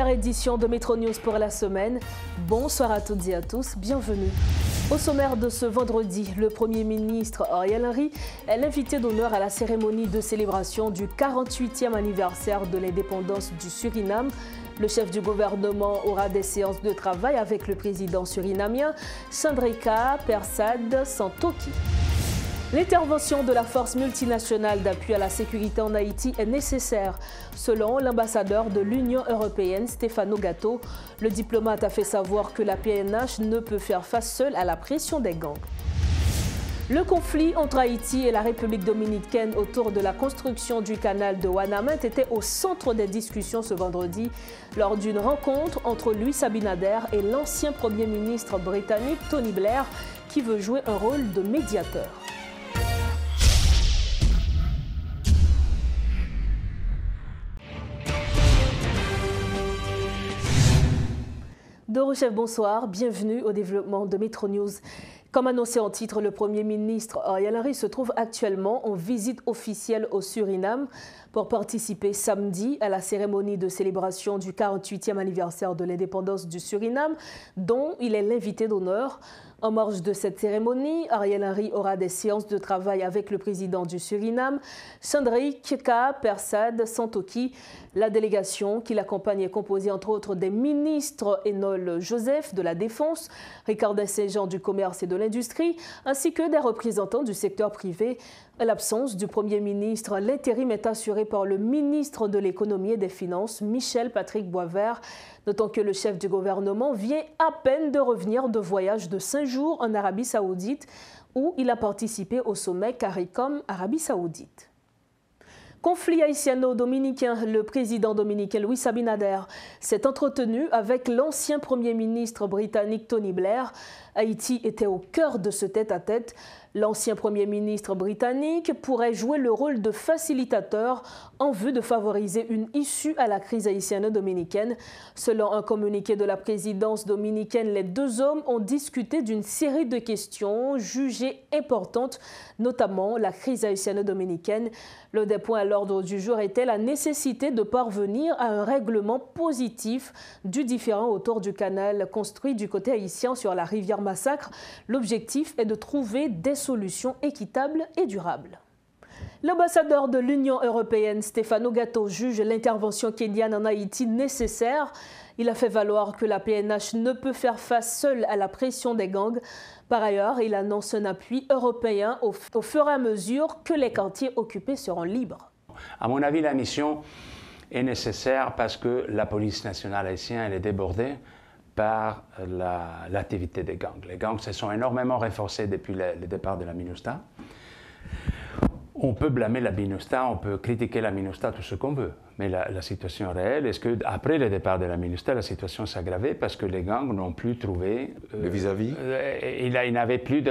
Première édition de Métro News pour la semaine. Bonsoir à toutes et à tous, bienvenue. Au sommaire de ce vendredi, le Premier ministre Ariel Henry est l'invité d'honneur à la cérémonie de célébration du 48e anniversaire de l'indépendance du Suriname. Le chef du gouvernement aura des séances de travail avec le président surinamien Chandrika Persad Santokhi. L'intervention de la force multinationale d'appui à la sécurité en Haïti est nécessaire. Selon l'ambassadeur de l'Union européenne, Stefano Gatto, le diplomate a fait savoir que la PNH ne peut faire face seule à la pression des gangs. Le conflit entre Haïti et la République dominicaine autour de la construction du canal de Wanamint était au centre des discussions ce vendredi lors d'une rencontre entre Luis Abinader et l'ancien Premier ministre britannique Tony Blair qui veut jouer un rôle de médiateur. Doro Chef, bonsoir, bienvenue au développement de Métro News. Comme annoncé en titre, le Premier ministre Ariel Henry se trouve actuellement en visite officielle au Suriname pour participer samedi à la cérémonie de célébration du 48e anniversaire de l'indépendance du Suriname, dont il est l'invité d'honneur. En marge de cette cérémonie, Ariel Henry aura des séances de travail avec le président du Suriname, Chandrika Persad Santokhi. La délégation qui l'accompagne est composée entre autres des ministres Enol Joseph de la Défense, Ricardin Saint-Jean du Commerce et de l'Industrie, ainsi que des représentants du secteur privé. À l'absence du Premier ministre, l'intérim est assuré par le ministre de l'Économie et des Finances, Michel Patrick Boisvert. Notons que le chef du gouvernement vient à peine de revenir de voyage de 5 jours en Arabie Saoudite, où il a participé au sommet CARICOM Arabie Saoudite. Conflit haïtiano-dominicain, le président dominicain Luis Abinader s'est entretenu avec l'ancien Premier ministre britannique Tony Blair. Haïti était au cœur de ce tête-à-tête. L'ancien Premier ministre britannique pourrait jouer le rôle de facilitateur en vue de favoriser une issue à la crise haïtiano-dominicaine. Selon un communiqué de la présidence dominicaine, les deux hommes ont discuté d'une série de questions jugées importantes, notamment la crise haïtiano-dominicaine. L'un des points à l'ordre du jour était la nécessité de parvenir à un règlement positif du différend autour du canal construit du côté haïtien sur la rivière Massacre. L'objectif est de trouver des solutions équitables et durables. L'ambassadeur de l'Union européenne, Stefano Gatto, juge l'intervention kenyane en Haïti nécessaire. Il a fait valoir que la PNH ne peut faire face seule à la pression des gangs. Par ailleurs, il annonce un appui européen au fur et à mesure que les quartiers occupés seront libres. À mon avis, la mission est nécessaire parce que la police nationale haïtienne est débordée par l'activité des gangs. Les gangs se sont énormément renforcés depuis le départ de la MINUSTAH. On peut blâmer la MINUSTAH, on peut critiquer la MINUSTAH, tout ce qu'on veut. Mais la situation réelle, est-ce qu'après le départ de la MINUSTAH, la situation s'est aggravée parce que les gangs n'ont plus trouvé... le vis-à-vis il n'avait plus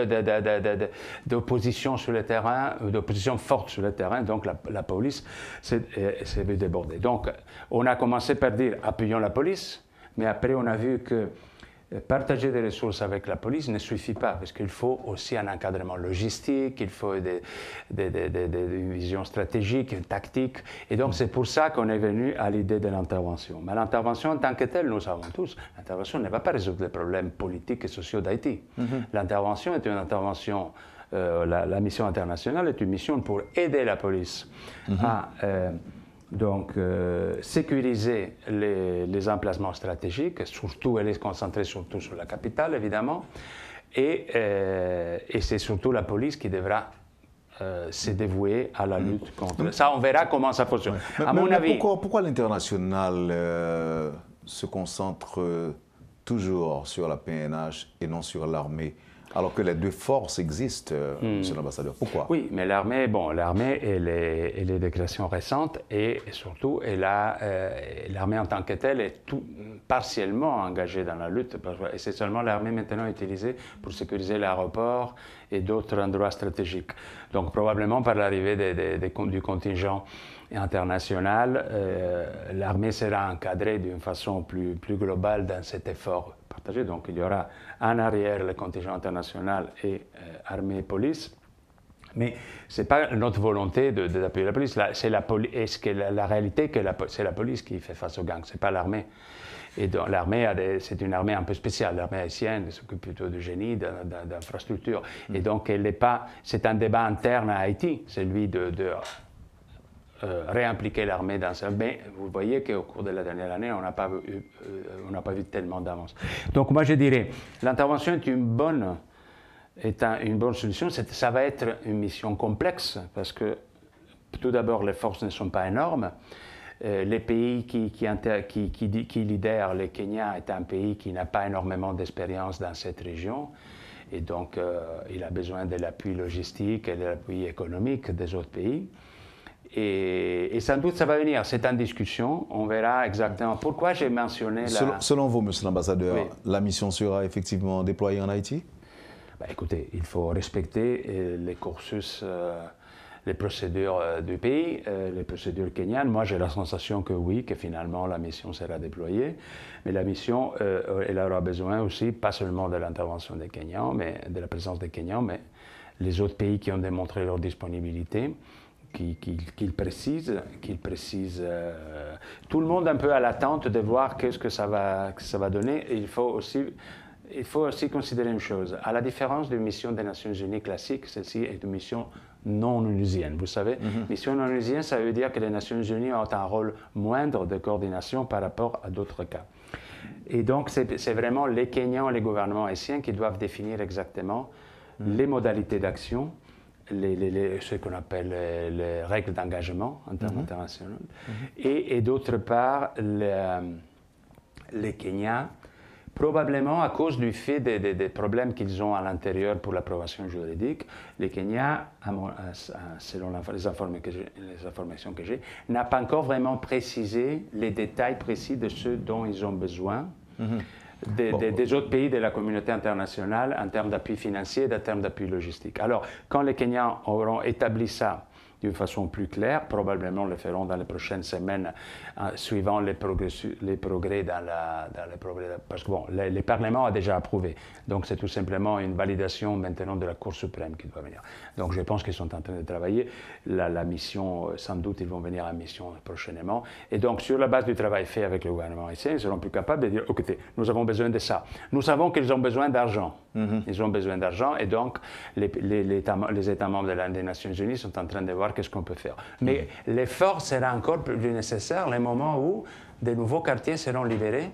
d'opposition sur le terrain, d'opposition forte sur le terrain, donc la police s'est vue déborder. Donc on a commencé par dire appuyons la police, mais après on a vu que partager des ressources avec la police ne suffit pas, parce qu'il faut aussi un encadrement logistique, il faut une vision stratégique, une tactique. Et donc, c'est pour ça qu'on est venu à l'idée de l'intervention. Mais l'intervention en tant que telle, nous savons tous, l'intervention ne va pas résoudre les problèmes politiques et sociaux d'Haïti. L'intervention est une intervention, la mission internationale est une mission pour aider la police à... sécuriser les emplacements stratégiques, surtout elle est concentrée surtout sur la capitale évidemment, et c'est surtout la police qui devra se dévouer à la lutte contre ça. On verra comment ça fonctionne. À mon avis. Pourquoi l'international se concentre toujours sur la PNH et non sur l'armée, alors que les deux forces existent, monsieur l'ambassadeur? Pourquoi? Oui, mais l'armée, elle est de création récente et surtout, l'armée en tant que telle est partiellement engagée dans la lutte. Et c'est seulement l'armée maintenant utilisée pour sécuriser l'aéroport et d'autres endroits stratégiques. Donc probablement par l'arrivée du contingent international, l'armée sera encadrée d'une façon plus globale dans cet effort partagé. Donc il y aura en arrière le contingent international et armée et police. Mais ce n'est pas notre volonté d'appuyer la police. C'est la réalité que c'est la police qui fait face aux gangs, ce n'est pas l'armée. Et l'armée, c'est une armée un peu spéciale. L'armée haïtienne s'occupe plutôt de génie, d'infrastructures. Et donc, c'est un débat interne à Haïti, celui de réimpliquer l'armée dans ça. Mais vous voyez qu'au cours de la dernière année, on n'a pas vu tellement d'avance. Donc, moi, je dirais, l'intervention est une bonne solution. Ça va être une mission complexe parce que, tout d'abord, les forces ne sont pas énormes. Les pays qui lidèrent, le Kenya est un pays qui n'a pas énormément d'expérience dans cette région. Et donc, il a besoin de l'appui logistique et de l'appui économique des autres pays. Et sans doute, ça va venir. C'est en discussion. On verra exactement. Pourquoi j'ai mentionné Selon vous, monsieur l'ambassadeur, oui. La mission sera effectivement déployée en Haïti? Écoutez, il faut respecter les cursus, les procédures du pays, les procédures kenyanes. Moi, j'ai la sensation que oui, que finalement la mission sera déployée. Mais la mission, elle aura besoin aussi, pas seulement de l'intervention des Kenyans, mais de la présence des Kenyans, mais les autres pays qui ont démontré leur disponibilité, qu'ils précisent. Tout le monde un peu à l'attente de voir qu'est-ce que ça va donner. Et il faut aussi considérer une chose. À la différence d'une mission des Nations Unies classique, celle-ci est une mission non onusienne. Vous savez, mission non onusienne, ça veut dire que les Nations Unies ont un rôle moindre de coordination par rapport à d'autres cas. Et donc, c'est vraiment les Kenyans et les gouvernements haïtiens qui doivent définir exactement les modalités d'action, ce qu'on appelle les règles d'engagement en termes internationaux. Et d'autre part, les Kenyans, probablement à cause du fait des problèmes qu'ils ont à l'intérieur pour l'approbation juridique, les Kenyans, selon les informations que j'ai, n'ont pas encore vraiment précisé les détails précis de ce dont ils ont besoin des autres pays de la communauté internationale en termes d'appui financier et en termes d'appui logistique. Alors, quand les Kenyans auront établi ça d'une façon plus claire, probablement le feront dans les prochaines semaines, suivant les progrès parce que bon, le Parlement a déjà approuvé. Donc c'est tout simplement une validation maintenant de la Cour suprême qui doit venir. Donc je pense qu'ils sont en train de travailler. La mission, sans doute, ils vont venir en mission prochainement. Et donc sur la base du travail fait avec le gouvernement haïtien, ils seront plus capables de dire, écoutez, nous avons besoin de ça. Nous savons qu'ils ont besoin d'argent. Ils ont besoin d'argent et donc les États membres des Nations Unies sont en train de voir qu'est-ce qu'on peut faire. Mais l'effort sera encore plus nécessaire le moment où de nouveaux quartiers seront libérés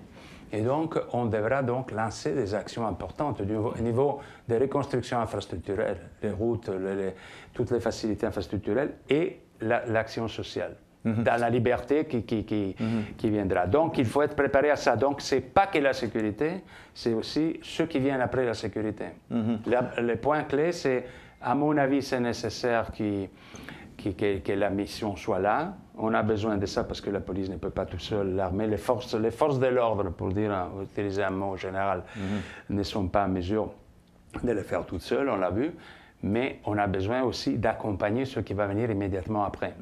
et donc on devra donc lancer des actions importantes au niveau des reconstructions infrastructurelles, les routes, toutes les facilités infrastructurelles et l'action sociale. Dans la liberté qui viendra. Donc, il faut être préparé à ça. Donc, ce n'est pas que la sécurité, c'est aussi ce qui vient après la sécurité. Le point clé, c'est, à mon avis, c'est nécessaire que la mission soit là. On a besoin de ça parce que la police ne peut pas tout seul. L'armée, les forces de l'ordre, pour utiliser un mot général, ne sont pas en mesure de le faire toutes seules, on l'a vu. Mais on a besoin aussi d'accompagner ce qui va venir immédiatement après.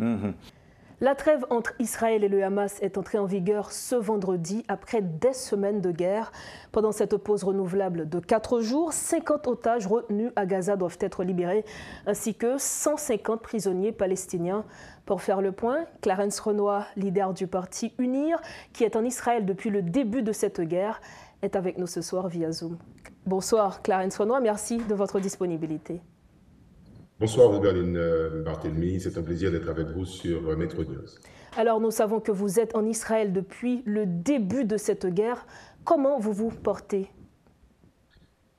La trêve entre Israël et le Hamas est entrée en vigueur ce vendredi après des semaines de guerre. Pendant cette pause renouvelable de 4 jours, 50 otages retenus à Gaza doivent être libérés, ainsi que 150 prisonniers palestiniens. Pour faire le point, Clarence Renoir, leader du parti UNIR, qui est en Israël depuis le début de cette guerre, est avec nous ce soir via Zoom. Bonsoir Clarence Renoir, merci de votre disponibilité. Bonsoir Rogaline Barthélemy, c'est un plaisir d'être avec vous sur Metro News. Alors nous savons que vous êtes en Israël depuis le début de cette guerre. Comment vous vous portez?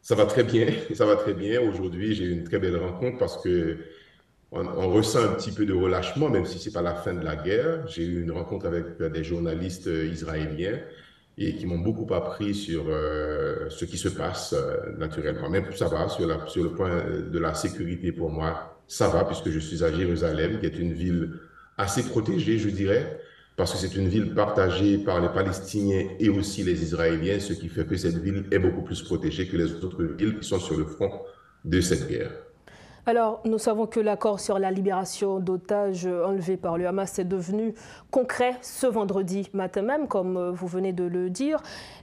Ça va très bien, ça va très bien. Aujourd'hui, j'ai eu une très belle rencontre parce qu'on ressent un petit peu de relâchement, même si ce n'est pas la fin de la guerre. J'ai eu une rencontre avec des journalistes israéliens et qui m'ont beaucoup appris sur ce qui se passe naturellement. Même ça va, sur le point de la sécurité pour moi, ça va, puisque je suis à Jérusalem, qui est une ville assez protégée, je dirais, parce que c'est une ville partagée par les Palestiniens et aussi les Israéliens, ce qui fait que cette ville est beaucoup plus protégée que les autres villes qui sont sur le front de cette guerre. Alors, nous savons que l'accord sur la libération d'otages enlevés par le Hamas est devenu concret ce vendredi matin même, comme vous venez de le dire.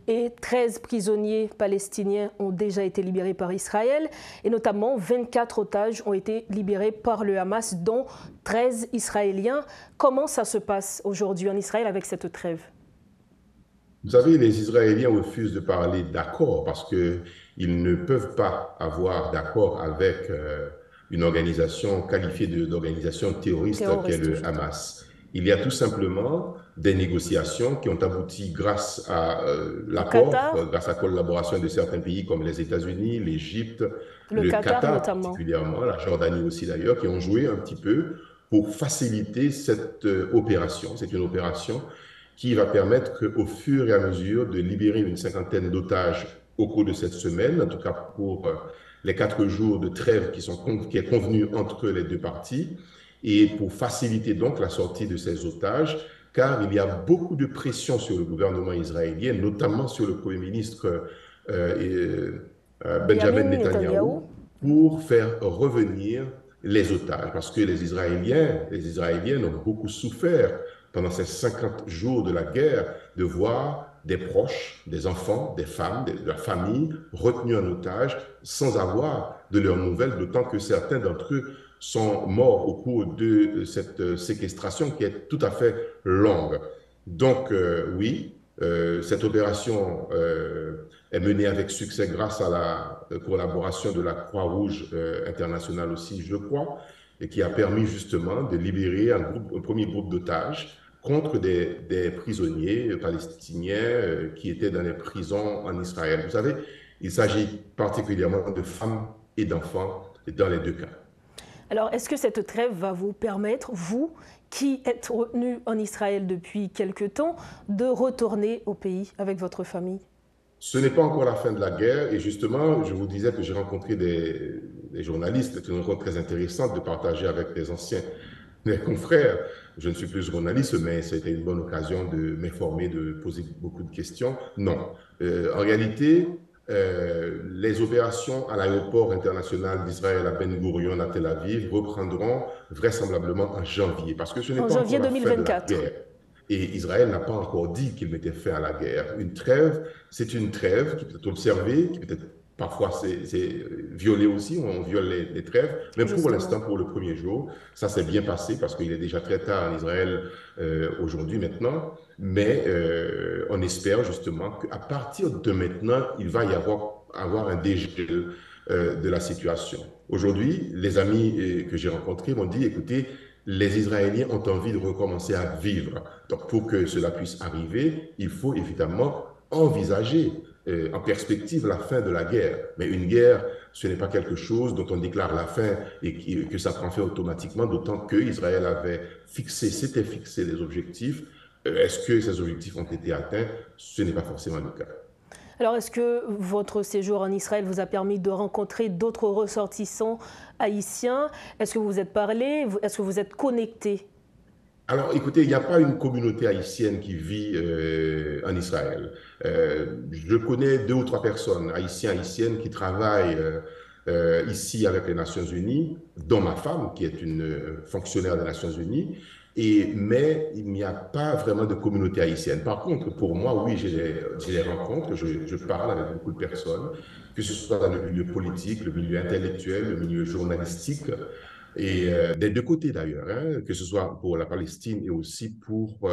Et 13 prisonniers palestiniens ont déjà été libérés par Israël. Et notamment, 24 otages ont été libérés par le Hamas, dont 13 Israéliens. Comment ça se passe aujourd'hui en Israël avec cette trêve? Vous savez, les Israéliens refusent de parler d'accord parce qu'ils ne peuvent pas avoir d'accord avec une organisation qualifiée d'organisation terroriste qu'est le Hamas. Il y a tout simplement des négociations qui ont abouti grâce à l'accord, grâce à la collaboration de certains pays comme les États-Unis, l'Égypte, le Qatar particulièrement, la Jordanie aussi d'ailleurs, qui ont joué un petit peu pour faciliter cette opération. C'est une opération qui va permettre au fur et à mesure de libérer une cinquantaine d'otages au cours de cette semaine, en tout cas pour les 4 jours de trêve qui est convenu entre les deux parties, et pour faciliter donc la sortie de ces otages, car il y a beaucoup de pression sur le gouvernement israélien, notamment sur le Premier ministre Benjamin Netanyahu, pour faire revenir les otages, parce que les Israéliens ont beaucoup souffert pendant ces 50 jours de la guerre, de voir des proches, des enfants, des femmes, de leur famille retenus en otage sans avoir de leurs nouvelles, d'autant que certains d'entre eux sont morts au cours de cette séquestration qui est tout à fait longue. Donc oui, cette opération est menée avec succès grâce à la collaboration de la Croix-Rouge internationale aussi, je crois, et qui a permis justement de libérer un premier groupe d'otages contre des prisonniers palestiniens qui étaient dans les prisons en Israël. Vous savez, il s'agit particulièrement de femmes et d'enfants dans les deux cas. Alors, est-ce que cette trêve va vous permettre, vous, qui êtes retenu en Israël depuis quelque temps, de retourner au pays avec votre famille? Ce n'est pas encore la fin de la guerre et justement, je vous disais que j'ai rencontré des journalistes. C'est une rencontre très intéressante de partager avec des anciens mes confrères. Je ne suis plus journaliste, mais c'était une bonne occasion de m'informer, de poser beaucoup de questions. Non. En réalité, les opérations à l'aéroport international d'Israël à Ben Gurion à Tel Aviv reprendront vraisemblablement en janvier, parce que ce n'est pas encore la 2024. Fin de la guerre. Et Israël n'a pas encore dit qu'il mettait fin à la guerre. Une trêve, c'est une trêve qui peut être observée, qui peut être parfois c'est violé aussi, on viole les trêves, mais pour l'instant, pour le premier jour, ça s'est bien passé parce qu'il est déjà très tard en Israël aujourd'hui maintenant, mais on espère justement qu'à partir de maintenant, il va y avoir un dégel de la situation. Aujourd'hui, les amis que j'ai rencontrés m'ont dit, écoutez, les Israéliens ont envie de recommencer à vivre. Donc, pour que cela puisse arriver, il faut évidemment envisager en perspective la fin de la guerre. Mais une guerre, ce n'est pas quelque chose dont on déclare la fin et que ça prend fin automatiquement, d'autant qu'Israël s'était fixé des objectifs. Est-ce que ces objectifs ont été atteints? Ce n'est pas forcément le cas. Alors, est-ce que votre séjour en Israël vous a permis de rencontrer d'autres ressortissants haïtiens? Est-ce que vous vous êtes parlé? Est-ce que vous êtes connecté? Alors, écoutez, il n'y a pas une communauté haïtienne qui vit en Israël. Je connais 2 ou 3 personnes, haïtiennes, qui travaillent ici avec les Nations Unies, dont ma femme, qui est une fonctionnaire des Nations Unies, mais il n'y a pas vraiment de communauté haïtienne. Par contre, pour moi, oui, j'ai des rencontres, je parle avec beaucoup de personnes, que ce soit dans le milieu politique, le milieu intellectuel, le milieu journalistique, et des deux côtés d'ailleurs, hein, que ce soit pour la Palestine et aussi pour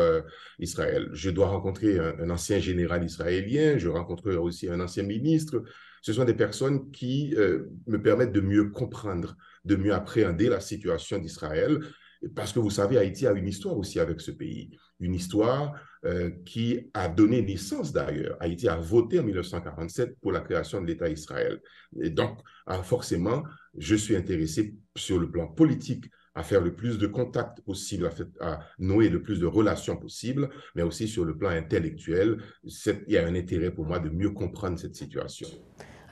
Israël. Je dois rencontrer un ancien général israélien, je rencontrerai aussi un ancien ministre. Ce sont des personnes qui me permettent de mieux comprendre, de mieux appréhender la situation d'Israël, parce que vous savez, Haïti a une histoire aussi avec ce pays, une histoire qui a donné naissance d'ailleurs. Haïti a voté en 1947 pour la création de l'État Israël. Et donc, forcément, je suis intéressé sur le plan politique à faire le plus de contacts possible, à nouer le plus de relations possible, mais aussi sur le plan intellectuel. Il y a un intérêt pour moi de mieux comprendre cette situation.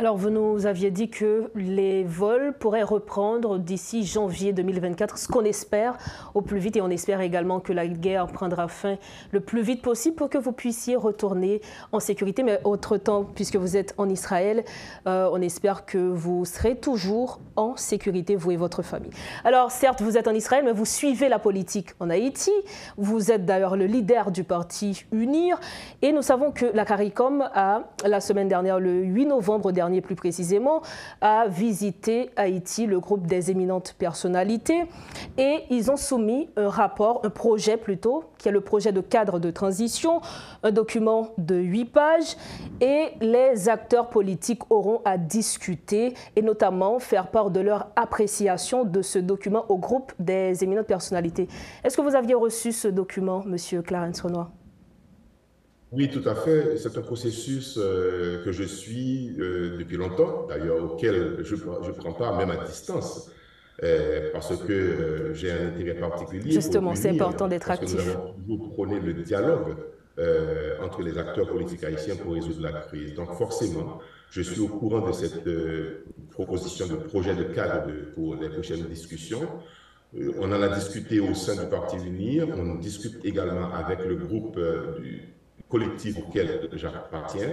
Alors, vous nous aviez dit que les vols pourraient reprendre d'ici janvier 2024, ce qu'on espère au plus vite, et on espère également que la guerre prendra fin le plus vite possible pour que vous puissiez retourner en sécurité. Mais autre-temps, puisque vous êtes en Israël, on espère que vous serez toujours en sécurité, vous et votre famille. Alors, certes, vous êtes en Israël, mais vous suivez la politique en Haïti. Vous êtes d'ailleurs le leader du parti UNIR. Et nous savons que la CARICOM a, la semaine dernière, le 8 novembre dernier, plus précisément, a visité Haïti, le groupe des éminentes personnalités, et ils ont soumis un rapport, un projet plutôt, qui est le projet de cadre de transition, un document de 8 pages, et les acteurs politiques auront à discuter et notamment faire part de leur appréciation de ce document au groupe des éminentes personnalités. Est-ce que vous aviez reçu ce document, M. Clarence Renoir? Oui, tout à fait. C'est un processus que je suis depuis longtemps, d'ailleurs, auquel je prends part même à distance, parce que j'ai un intérêt particulier. Justement, c'est important d'être actif. Nous avons toujours prôné le dialogue entre les acteurs politiques haïtiens pour résoudre la crise. Donc, forcément, je suis au courant de cette proposition de projet de cadre pour les prochaines discussions. On en a discuté au sein du Parti UNIR. On discute également avec le groupe du collectif auquel j'appartiens.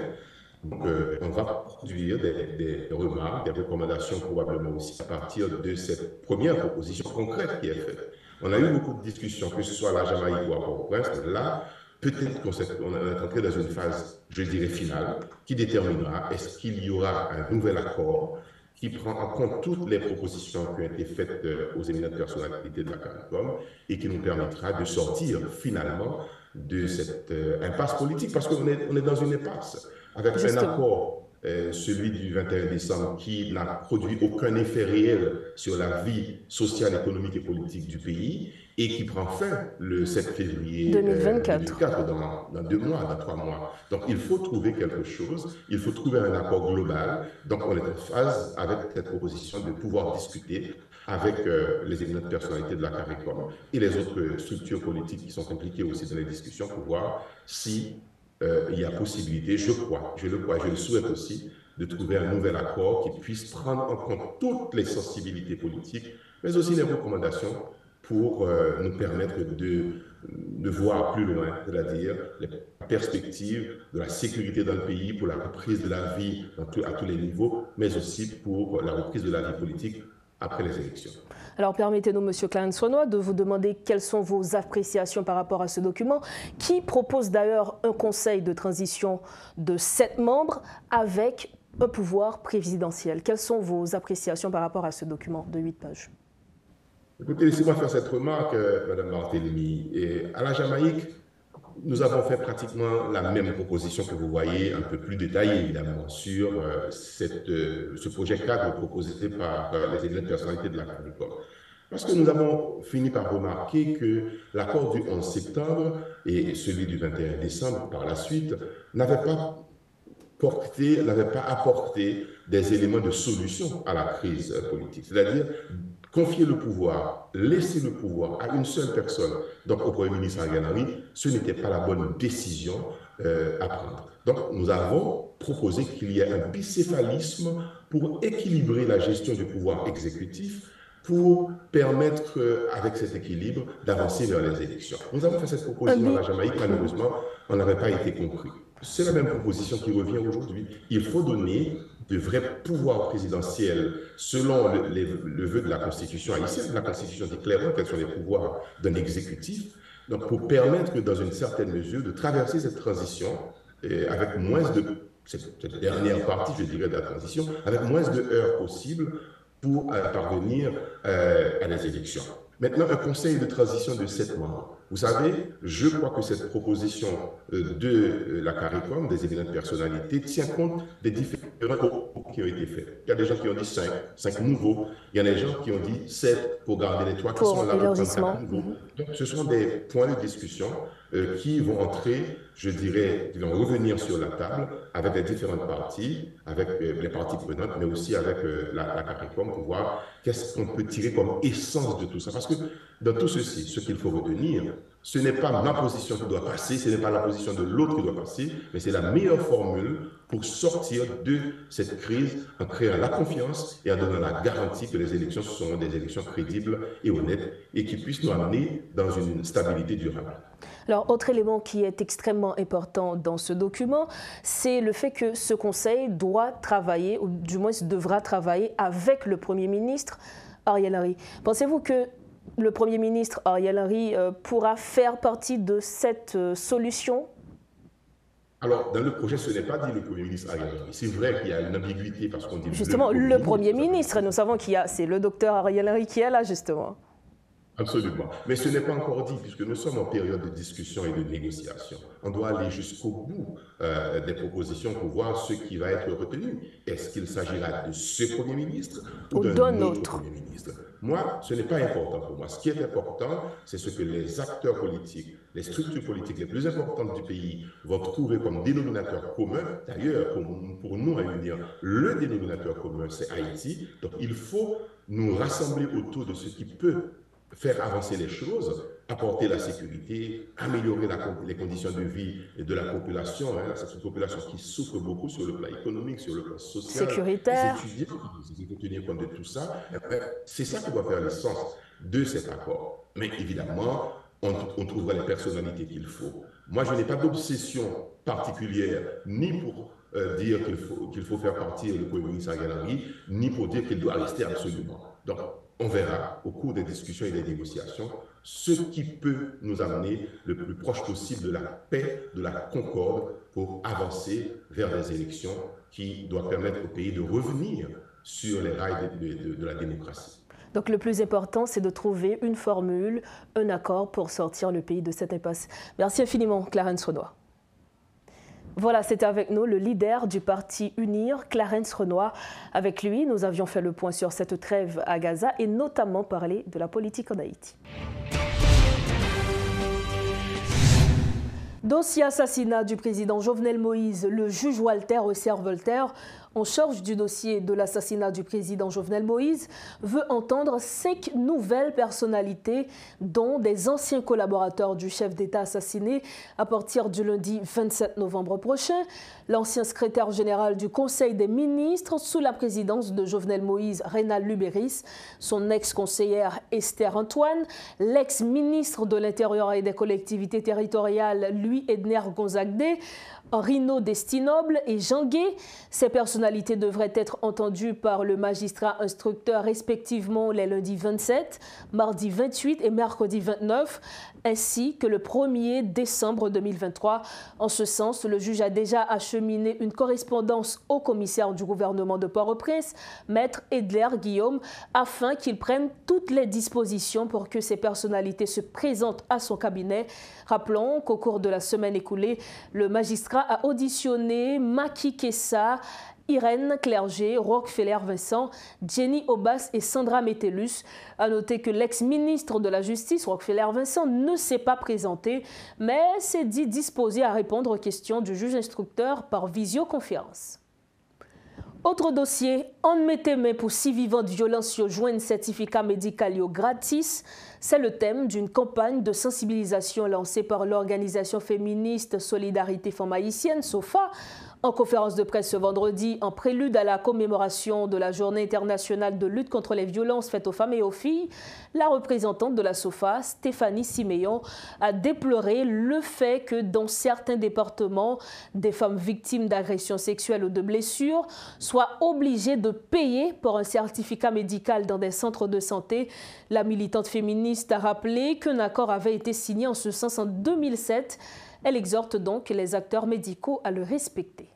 Donc, on va produire des remarques, des recommandations probablement aussi à partir de cette première proposition concrète qui est faite. On a eu beaucoup de discussions, que ce soit à la Jamaïque ou à Port-au-Prince. Là, peut-être qu'on est entré dans une phase, je dirais, finale, qui déterminera est-ce qu'il y aura un nouvel accord qui prend en compte toutes les propositions qui ont été faites aux éminentes personnalités de la CARICOM et qui nous permettra de sortir finalement de cette impasse politique, parce qu'on est dans une impasse. Avec un accord, celui du 21 décembre, qui n'a produit aucun effet réel sur la vie sociale, économique et politique du pays, et qui prend fin le 7 février 2024, dans 2 mois, dans 3 mois. Donc, il faut trouver quelque chose, il faut trouver un accord global. Donc, on est en phase avec cette proposition de pouvoir discuter avec les éminentes personnalités de la CARICOM et les autres structures politiques qui sont impliquées aussi dans les discussions pour voir si il y a possibilité, je le souhaite aussi, de trouver un nouvel accord qui puisse prendre en compte toutes les sensibilités politiques, mais aussi les recommandations pour nous permettre de voir plus loin, c'est-à-dire les perspectives de la sécurité dans le pays, pour la reprise de la vie à tous les niveaux, mais aussi pour la reprise de la vie politique après les élections. Alors permettez-nous, M. Clarence Renoir, de vous demander quelles sont vos appréciations par rapport à ce document, qui propose d'ailleurs un conseil de transition de 7 membres avec un pouvoir présidentiel. Quelles sont vos appréciations par rapport à ce document de 8 pages? Écoutez, laissez-moi faire cette remarque, Mme Barthélémy. Et à la Jamaïque, nous avons fait pratiquement la même proposition que vous voyez, un peu plus détaillée évidemment, sur ce projet cadre proposé par les éminentes personnalités de la CARICOM. Parce que nous avons fini par remarquer que l'accord du 11 septembre et celui du 21 décembre par la suite n'avaient pas apporté des éléments de solution à la crise politique. C'est-à-dire confier le pouvoir, laisser le pouvoir à une seule personne, donc au Premier ministre Ariel, ce n'était pas la bonne décision à prendre. Donc nous avons proposé qu'il y ait un bicéphalisme pour équilibrer la gestion du pouvoir exécutif, pour permettre, avec cet équilibre, d'avancer vers les élections. Nous avons fait cette proposition à la Jamaïque, malheureusement, on n'avait pas été compris. C'est la même proposition qui revient aujourd'hui. Il faut donner de vrais pouvoirs présidentiels selon le vœu de la Constitution haïtienne. La Constitution dit clairement quels sont les pouvoirs d'un exécutif, donc pour permettre, dans une certaine mesure, de traverser cette transition avec moins de, cette dernière partie, je dirais, de la transition, avec moins de heurts possibles, pour parvenir à les élections. Maintenant, un conseil de transition de 7 membres. Vous savez, je crois que cette proposition de la CARICOM, des éminentes personnalités, tient compte des différents propos qui ont été faits. Il y a des gens qui ont dit 5 nouveaux. Il y en a des gens qui ont dit 7 pour garder les 3 qui sont là pour prendre 4 nouveaux. Donc, ce sont des points de discussion qui vont entrer, je dirais, qui vont revenir sur la table avec les différentes parties, avec les parties prenantes, mais aussi avec la CARICOM pour voir qu'est-ce qu'on peut tirer comme essence de tout ça. Parce que dans tout ceci, ce qu'il faut retenir, Ce n'est pas ma position qui doit passer, ce n'est pas la position de l'autre qui doit passer, mais c'est la meilleure formule pour sortir de cette crise en créant la confiance et en donnant la garantie que les élections seront des élections crédibles et honnêtes et qui puissent nous amener dans une stabilité durable. Alors, autre élément qui est extrêmement important dans ce document, c'est le fait que ce Conseil doit travailler, ou du moins devra travailler avec le Premier ministre Ariel Henry. Pensez-vous que le Premier ministre Ariel Henry pourra faire partie de cette solution? Alors, dans le projet, ce n'est pas dit le Premier ministre Ariel Henry. C'est vrai qu'il y a une ambiguïté parce qu'on dit... Justement, le Premier ministre, nous savons qu'il y a, c'est le docteur Ariel Henry qui est là, justement. Absolument. Mais ce n'est pas encore dit, puisque nous sommes en période de discussion et de négociation. On doit aller jusqu'au bout des propositions pour voir ce qui va être retenu. Est-ce qu'il s'agira de ce Premier ministre ou d'un autre Premier ministre? Moi, ce n'est pas important pour moi. Ce qui est important, c'est ce que les acteurs politiques, les structures politiques les plus importantes du pays vont trouver comme dénominateur commun. D'ailleurs, pour nous réunir, le dénominateur commun, c'est Haïti. Donc, il faut nous rassembler autour de ce qui peut faire avancer les choses, apporter la sécurité, améliorer les conditions de vie de la population. C'est une population qui souffre beaucoup sur le plan économique, sur le plan social. Sécuritaire. Les étudiants qui doivent tenir compte de tout ça. C'est ça qui doit faire le sens de cet accord. Mais évidemment, on trouvera les personnalités qu'il faut. Moi, je n'ai pas d'obsession particulière, ni pour dire qu'il faut faire partir le Premier ministre Ariel Henry, ni pour dire qu'il doit rester absolument. Donc, on verra au cours des discussions et des négociations ce qui peut nous amener le plus proche possible de la paix, de la concorde pour avancer vers des élections qui doivent permettre au pays de revenir sur les rails de la démocratie. Donc le plus important, c'est de trouver une formule, un accord pour sortir le pays de cette impasse. Merci infiniment, Clarence Renoir. Voilà, c'était avec nous le leader du parti UNIR, Clarence Renoir. Avec lui, nous avions fait le point sur cette trêve à Gaza et notamment parlé de la politique en Haïti. Dossier assassinat du président Jovenel Moïse, le juge Walter Ossert-Voltaire, en charge du dossier de l'assassinat du président Jovenel Moïse, veut entendre 5 nouvelles personnalités, dont des anciens collaborateurs du chef d'État assassiné à partir du lundi 27 novembre prochain, l'ancien secrétaire général du Conseil des ministres sous la présidence de Jovenel Moïse, Reynald Lubéris, son ex-conseillère Esther Antoine, l'ex-ministre de l'Intérieur et des collectivités territoriales, Louis Edner Gonzagdé, Rino Destinoble et Jean Gué. Ces personnalités devraient être entendues par le magistrat instructeur respectivement les lundis 27, mardi 28 et mercredi 29, ainsi que le 1er décembre 2023. En ce sens, le juge a déjà acheminé une correspondance au commissaire du gouvernement de Port-au-Prince, Maître Edler Guillaume, afin qu'il prenne toutes les dispositions pour que ces personnalités se présentent à son cabinet. Rappelons qu'au cours de la semaine écoulée, le magistrat a auditionné Maki Kessa, Irène Clerget, Rockefeller Vincent, Jenny Obas et Sandra Metellus. À noter que l'ex-ministre de la Justice, Rockefeller Vincent, ne s'est pas présenté, mais s'est dit disposé à répondre aux questions du juge instructeur par visioconférence. Autre dossier, on mettait main pour 6 vivants de violence joignent certificat médical gratis. C'est le thème d'une campagne de sensibilisation lancée par l'organisation féministe Solidarité Femmes Haïtiennes, SOFA. En conférence de presse ce vendredi, en prélude à la commémoration de la Journée internationale de lutte contre les violences faites aux femmes et aux filles, la représentante de la SOFA, Stéphanie Siméon, a déploré le fait que dans certains départements, des femmes victimes d'agressions sexuelles ou de blessures soient obligées de payer pour un certificat médical dans des centres de santé. La militante féministe a rappelé qu'un accord avait été signé en ce sens en 2007. Elle exhorte donc les acteurs médicaux à le respecter.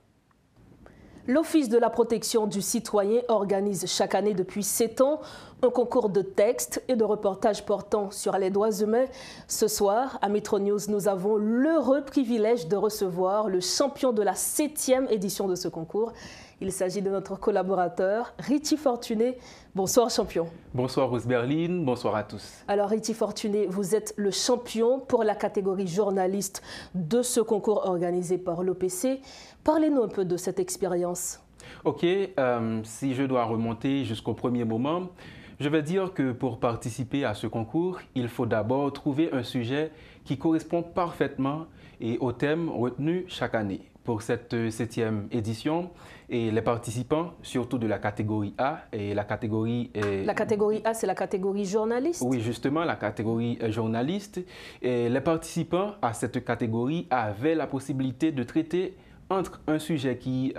L'Office de la protection du citoyen organise chaque année depuis 7 ans un concours de textes et de reportages portant sur les droits humains. Ce soir, à Metro News, nous avons l'heureux privilège de recevoir le champion de la 7e édition de ce concours. Il s'agit de notre collaborateur, Richie Fortuné. Bonsoir, champion. Bonsoir, Rose Berline. Bonsoir à tous. Alors, Richie Fortuné, vous êtes le champion pour la catégorie journaliste de ce concours organisé par l'OPC. Parlez-nous un peu de cette expérience. OK. Si je dois remonter jusqu'au premier moment, Je vais dire que pour participer à ce concours, il faut d'abord trouver un sujet qui correspond parfaitement au thème retenu chaque année. Pour cette 7e édition, et les participants, surtout de la catégorie A, et la catégorie... La catégorie A, c'est la catégorie journaliste? Oui, justement, la catégorie journaliste. Et les participants à cette catégorie avaient la possibilité de traiter entre un sujet qui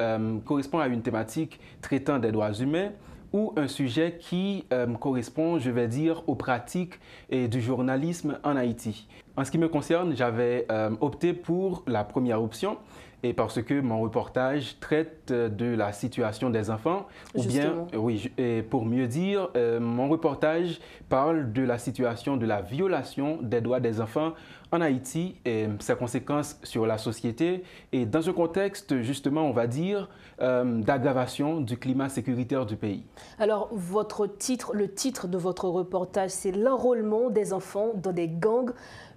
correspond à une thématique traitant des droits humains ou un sujet qui correspond, je vais dire, aux pratiques du journalisme en Haïti. En ce qui me concerne, j'avais opté pour la première option, et parce que mon reportage traite de la situation des enfants, Justement. ou bien, oui, et pour mieux dire, mon reportage parle de la situation de la violation des droits des enfants en Haïti et ses conséquences sur la société, et dans un contexte, justement, on va dire, d'aggravation du climat sécuritaire du pays. Alors, le titre de votre reportage, c'est l'enrôlement des enfants dans des gangs,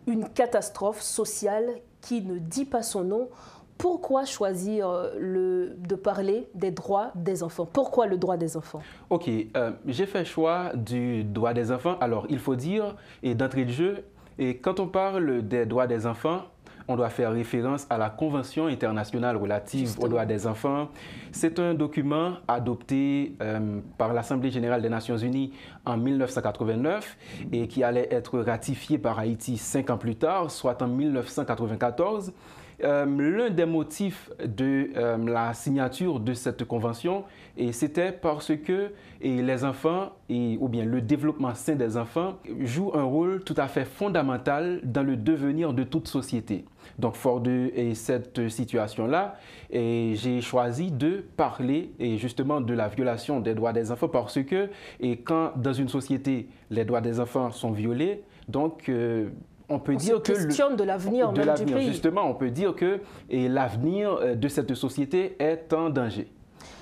une catastrophe sociale qui ne dit pas son nom. Pourquoi choisir de parler des droits des enfants? Pourquoi le droit des enfants? OK, j'ai fait choix du droit des enfants. Alors, il faut dire, et d'entrée de jeu, et quand on parle des droits des enfants, on doit faire référence à la Convention internationale relative aux droits des enfants. C'est un document adopté par l'Assemblée générale des Nations unies en 1989 et qui allait être ratifié par Haïti 5 ans plus tard, soit en 1994. L'un des motifs de la signature de cette convention, c'était parce que les enfants, ou bien le développement sain des enfants, joue un rôle tout à fait fondamental dans le devenir de toute société. Donc, fort de cette situation-là, j'ai choisi de parler justement de la violation des droits des enfants parce que quand dans une société, les droits des enfants sont violés, donc on peut dire que questionne de l'avenir même du pays. Justement, on peut dire que l'avenir de cette société est en danger.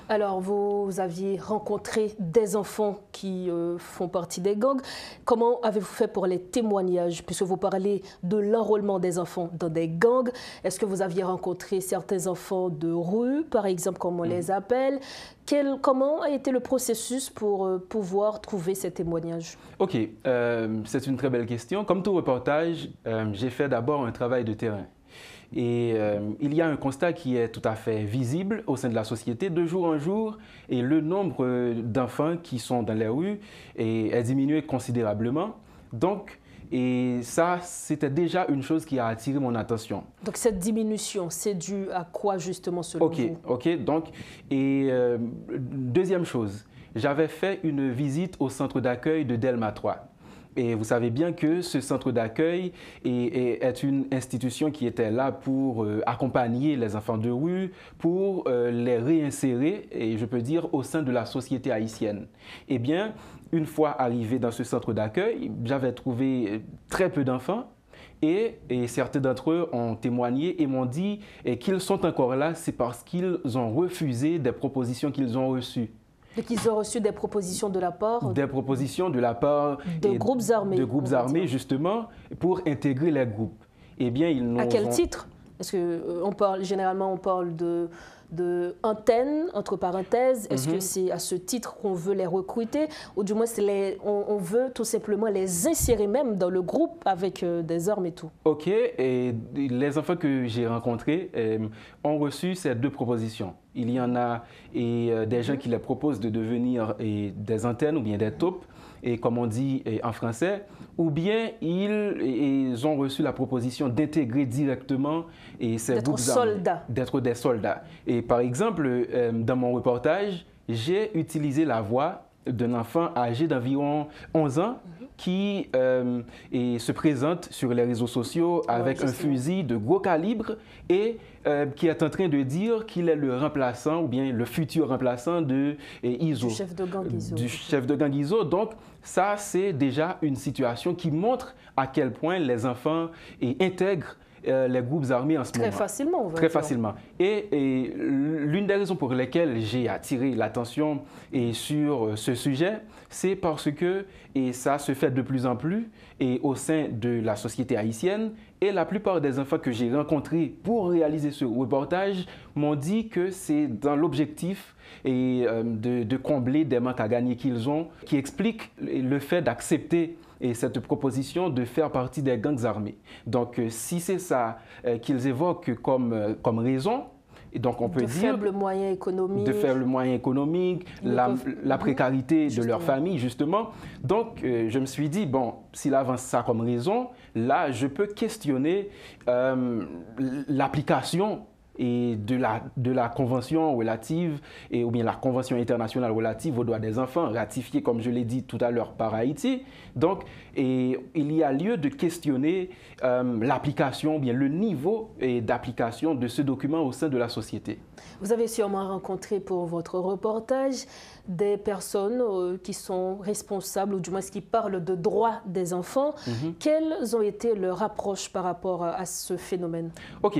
Alors, vous aviez rencontré des enfants qui font partie des gangs. Comment avez-vous fait pour les témoignages? Puisque vous parlez de l'enrôlement des enfants dans des gangs. Est-ce que vous aviez rencontré certains enfants de rue, par exemple, comme on les appelle? Comment a été le processus pour pouvoir trouver ces témoignages? OK, c'est une très belle question. Comme tout reportage, j'ai fait d'abord un travail de terrain. Et il y a un constat qui est tout à fait visible au sein de la société de jour en jour, et le nombre d'enfants qui sont dans les rues est diminué considérablement. Donc, ça, c'était déjà une chose qui a attiré mon attention. Donc, cette diminution, c'est dû à quoi justement selon vous? OK. Donc, deuxième chose, j'avais fait une visite au centre d'accueil de Delma 3. Et vous savez bien que ce centre d'accueil est une institution qui était là pour accompagner les enfants de rue, pour les réinsérer, et je peux dire, au sein de la société haïtienne. Eh bien, une fois arrivé dans ce centre d'accueil, j'avais trouvé très peu d'enfants. Et certains d'entre eux ont témoigné et m'ont dit qu'ils sont encore là, c'est parce qu'ils ont refusé des propositions qu'ils ont reçues. Donc, ils ont reçu des propositions de la part... Des propositions de la part... De groupes armés. De groupes armés, justement, pour intégrer les groupes. Eh bien, ils nous ont... À quel titre? Parce que généralement, on parle de antennes, entre parenthèses. Est-ce que c'est à ce titre qu'on veut les recruter? Ou du moins, on veut tout simplement les insérer même dans le groupe avec des armes et tout? OK. Et les enfants que j'ai rencontrés ont reçu ces deux propositions. Il y en a des gens qui les proposent de devenir des antennes ou bien des taupes, et comme on dit en français, ou bien ils ont reçu la proposition d'intégrer directement ces groupes armés, d'être des soldats. Et par exemple, dans mon reportage, j'ai utilisé la voix d'un enfant âgé d'environ 11 ans qui se présente sur les réseaux sociaux avec un fusil de gros calibre et qui est en train de dire qu'il est le remplaçant ou bien le futur remplaçant de Izo. Du chef de gang Izo. Du chef de gang Izo. Donc, ça, c'est déjà une situation qui montre à quel point les enfants intègrent les groupes armés en ce moment. Très facilement, on va Très dire. facilement. Et l'une des raisons pour lesquelles j'ai attiré l'attention sur ce sujet, c'est parce que, et ça se fait de plus en plus, et au sein de la société haïtienne, et la plupart des enfants que j'ai rencontrés pour réaliser ce reportage m'ont dit que c'est dans l'objectif de combler des manques à gagner qu'ils ont, qui explique le fait d'accepter cette proposition de faire partie des gangs armés. Donc, si c'est ça qu'ils évoquent comme raison, et donc on peut dire faibles moyens économiques. De faibles moyens économiques, la précarité de leur famille, justement. Donc, je me suis dit, bon, s'il avance ça comme raison, là, je peux questionner l'application et de la convention relative, ou bien la convention internationale relative aux droits des enfants, ratifiée, comme je l'ai dit tout à l'heure, par Haïti. Donc, il y a lieu de questionner l'application, bien le niveau d'application de ce document au sein de la société. Vous avez sûrement rencontré pour votre reportage des personnes qui sont responsables, ou du moins qui parlent de droits des enfants. Quelles ont été leurs approches par rapport à ce phénomène? OK.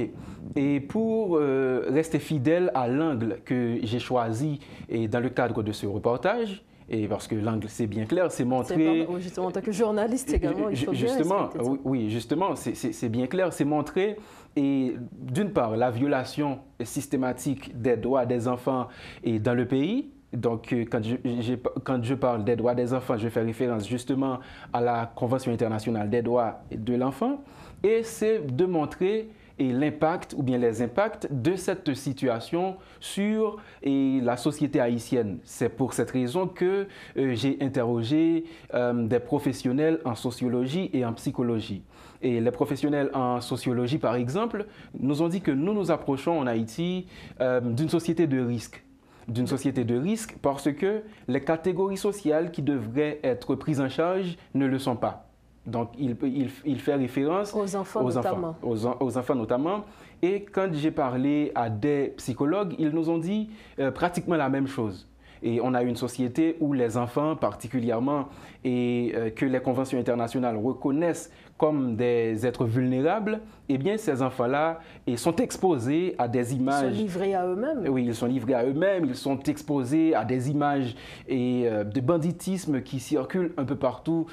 Et pour rester fidèle à l'angle que j'ai choisi dans le cadre de ce reportage, et parce que l'angle, c'est bien clair, c'est montrer... Justement, en tant que journaliste également, il faut justement, oui, justement, c'est bien clair, c'est montrer, et d'une part, la violation systématique des droits des enfants dans le pays. Donc, quand je parle des droits des enfants, je fais référence justement à la Convention internationale des droits de l'enfant, et c'est de montrer l'impact ou bien les impacts de cette situation sur la société haïtienne. C'est pour cette raison que j'ai interrogé des professionnels en sociologie et en psychologie. Et les professionnels en sociologie, par exemple, nous ont dit que nous nous approchons en Haïti d'une société de risque. D'une société de risque parce que les catégories sociales qui devraient être prises en charge ne le sont pas. Donc, il fait référence aux enfants notamment. Et quand j'ai parlé à des psychologues, ils nous ont dit pratiquement la même chose. Et on a une société où les enfants particulièrement, et que les conventions internationales reconnaissent comme des êtres vulnérables, eh bien ces enfants-là sont exposés à des images... Ils sont livrés à eux-mêmes. Oui, ils sont livrés à eux-mêmes, ils sont exposés à des images de banditisme qui circulent un peu partout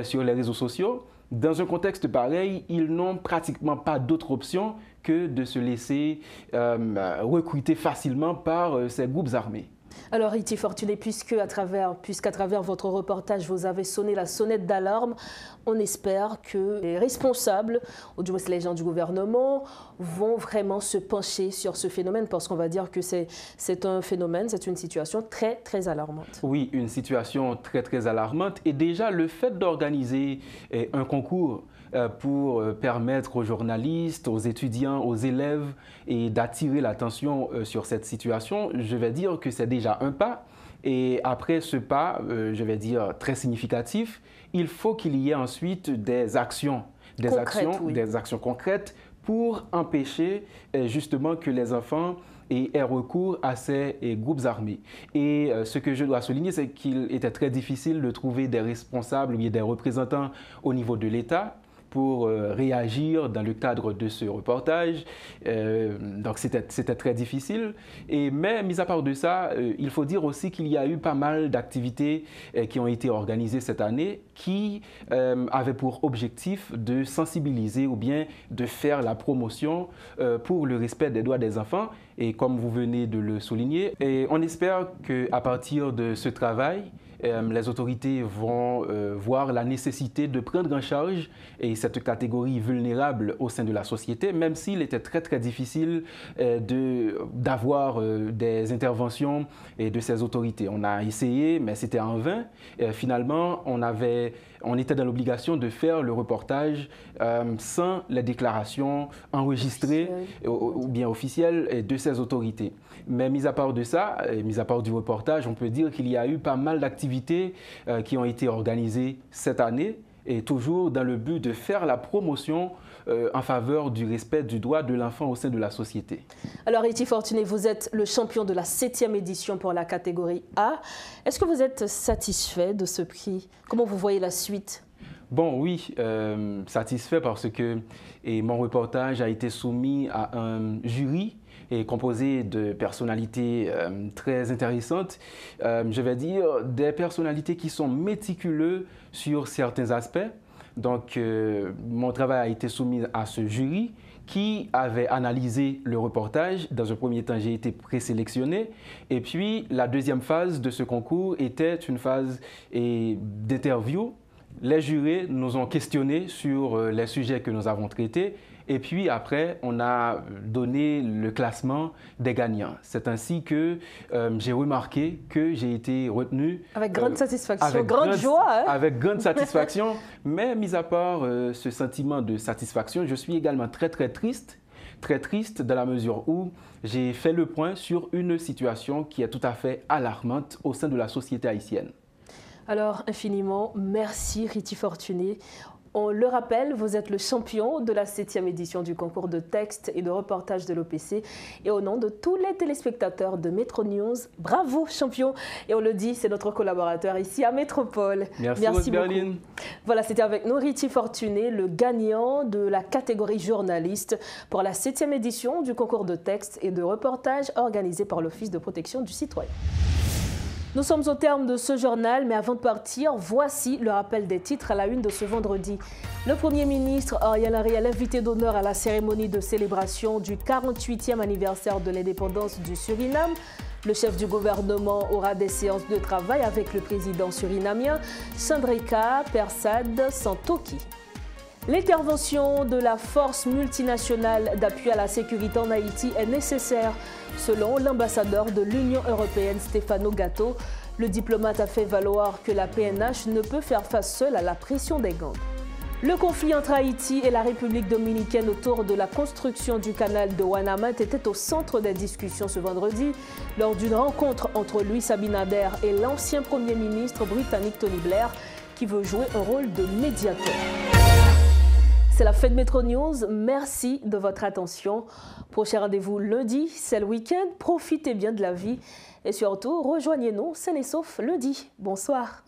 sur les réseaux sociaux. Dans un contexte pareil, ils n'ont pratiquement pas d'autre option que de se laisser recruter facilement par ces groupes armés. Alors, Iti Fortuné, puisqu'à travers votre reportage, vous avez sonné la sonnette d'alarme, on espère que les responsables, ou du moins les gens du gouvernement, vont vraiment se pencher sur ce phénomène, parce qu'on va dire que c'est un phénomène, c'est une situation très, très alarmante. Oui, une situation très, très alarmante. Et déjà, le fait d'organiser un concours pour permettre aux journalistes, aux étudiants, aux élèves et d'attirer l'attention sur cette situation, je vais dire que c'est déjà un pas. Et après ce pas, je vais dire très significatif, il faut qu'il y ait ensuite des actions concrètes pour empêcher justement que les enfants aient recours à ces groupes armés. Et ce que je dois souligner, c'est qu'il était très difficile de trouver des responsables ou des représentants au niveau de l'État pour réagir dans le cadre de ce reportage. Donc, c'était très difficile. Mais, mis à part de ça, il faut dire aussi qu'il y a eu pas mal d'activités qui ont été organisées cette année qui avaient pour objectif de sensibiliser ou bien de faire la promotion pour le respect des droits des enfants. Et comme vous venez de le souligner, on espère qu'à partir de ce travail, les autorités vont voir la nécessité de prendre en charge cette catégorie vulnérable au sein de la société, même s'il était très, très difficile d'avoir des interventions de ces autorités. On a essayé, mais c'était en vain. Finalement, on était dans l'obligation de faire le reportage sans les déclarations enregistrées ou bien officielles de ces autorités. Mais mis à part de ça, mis à part du reportage, on peut dire qu'il y a eu pas mal d'activités qui ont été organisées cette année, et toujours dans le but de faire la promotion en faveur du respect du droit de l'enfant au sein de la société. Alors, Iti Fortuné, vous êtes le champion de la 7e édition pour la catégorie A. Est-ce que vous êtes satisfait de ce prix? Comment vous voyez la suite? Bon, oui, satisfait parce que mon reportage a été soumis à un jury composé de personnalités très intéressantes. Je vais dire des personnalités qui sont méticuleuses sur certains aspects. Donc, mon travail a été soumis à ce jury qui avait analysé le reportage. Dans un premier temps, j'ai été présélectionné. Et puis, la deuxième phase de ce concours était une phase d'interview. Les jurés nous ont questionnés sur les sujets que nous avons traités. Et puis après, on a donné le classement des gagnants. C'est ainsi que j'ai remarqué que j'ai été retenu. Avec grande satisfaction, grande joie. Hein? Avec grande satisfaction. Mais mis à part ce sentiment de satisfaction, je suis également très triste dans la mesure où j'ai fait le point sur une situation qui est tout à fait alarmante au sein de la société haïtienne. Alors, infiniment, merci Riti Fortuné. On le rappelle, vous êtes le champion de la 7e édition du concours de texte et de reportage de l'OPC. Et au nom de tous les téléspectateurs de Métro News, bravo champion. Et on le dit, c'est notre collaborateur ici à Métropole. Merci beaucoup. Voilà, c'était avec nous Riti Fortuné, le gagnant de la catégorie journaliste pour la 7e édition du concours de texte et de reportage organisé par l'Office de protection du citoyen. Nous sommes au terme de ce journal, mais avant de partir, voici le rappel des titres à la une de ce vendredi. Le Premier ministre Ariel Henry est l'invité d'honneur à la cérémonie de célébration du 48e anniversaire de l'indépendance du Suriname. Le chef du gouvernement aura des séances de travail avec le président surinamien Sandrika Persad Santokhi. L'intervention de la force multinationale d'appui à la sécurité en Haïti est nécessaire, selon l'ambassadeur de l'Union européenne Stefano Gatto. Le diplomate a fait valoir que la PNH ne peut faire face seule à la pression des gangs. Le conflit entre Haïti et la République dominicaine autour de la construction du canal de Ouanamat était au centre des discussions ce vendredi lors d'une rencontre entre Luis Abinader et l'ancien Premier ministre britannique Tony Blair qui veut jouer un rôle de médiateur. C'est la fin de Métro News. Merci de votre attention. Prochain rendez-vous lundi, c'est le week-end. Profitez bien de la vie et surtout, rejoignez-nous sains et saufs lundi. Bonsoir.